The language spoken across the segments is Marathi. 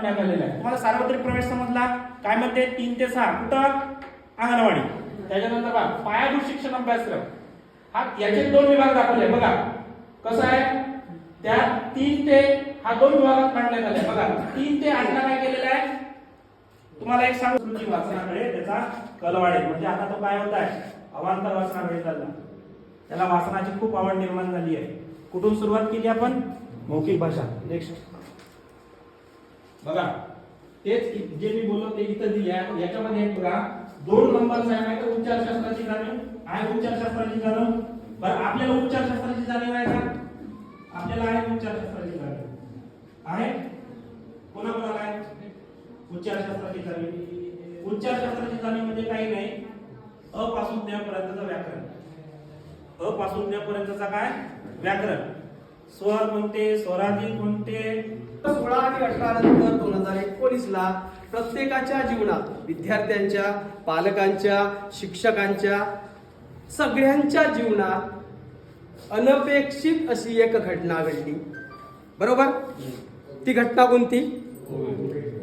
मांडण्यात आलेला आहे. तुम्हाला सार्वत्रिक प्रवेश समजला. काय म्हणते 3 ते 6 कुठं अंगणवाडी. त्याच्यानंतर बघा पायाभूत शिक्षण अभ्यासक्रम हा याचे 2 विभाग दाखवले बघा. कसं आहे त्या 3 ते हा 2 विभागात मांडण्यात आले. बघा 3 ते 8 ला काय केलेलं आहे तुम्हाला एक सांगू. रुची वाचनाकडे त्याचा कल वाढेल. म्हणजे आता तो काय होत आहे अवांतर वाचनाकडे चालला. त्याला वाचनाची खूप आवड निर्माण झाली आहे. कुठून सुरुवात केली आपण मौखिक भाषा. नेक्स्ट बघा तेच जे मी बोललो ते इथं दिले आहे. याच्यामध्ये बघा 2 नंबरचा आहे का उच्चारशास्त्राची जाणीव आहे. उच्चारशास्त्राची जाणीव बरं आपल्याला उच्चारशास्त्राची जाणीव आहे का. आपल्याला आहे उच्चारशास्त्राची जाणीव आहे. कोणाकोणाला आहे उच्चारशास्त्राची जाणीव. उच्चारशास्त्राची जाणीव म्हणजे काही नाही अ पासून ज्ञ पर्यंतचं व्याकरण. अ पासून ज्ञ पर्यंतचा काय व्याकरण. स्वर कोणते स्वरादी कोणते. 16 आणि 18 नंतर 2019 ला प्रत्येकाच्या जीवनात विद्यार्थ्यांच्या पालकांच्या शिक्षकांच्या सगळ्यांच्या जीवनात अनपेक्षित अशी एक घटना घडली. बरोबर. ती घटना कोणती.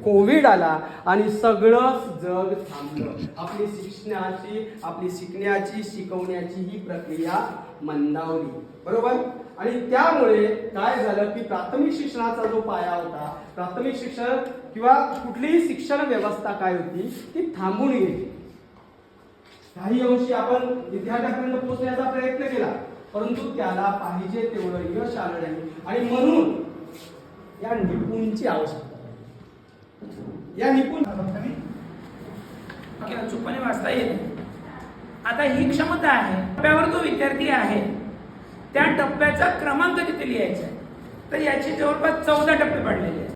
कोविड आला आणि सगळंच जग थांबलं. आपली शिकण्याची शिकवण्याची ही प्रक्रिया मंदावली. बरोबर. आणि त्यामुळे काय झालं की प्राथमिक शिक्षणाचा जो पाया होता प्राथमिक शिक्षण किंवा कुठलीही शिक्षण व्यवस्था काय होती ती थांबून गेली. काही अंशी आपण विद्यार्थ्यांपर्यंत पोहोचण्याचा प्रयत्न केला परंतु त्याला पाहिजे तेवढं यश आलं नाही. आणि म्हणून या निपुणची आवश्यकता. या निपुण अचूकपणे वाचता येईल. आता ही क्षमता आहे. टप्प्यावर जो विद्यार्थी आहे त्या टप्प्याचा क्रमांक तिथे लिहायचा आहे. तर याचे जवळपास 14 टप्पे पडलेले आहेत.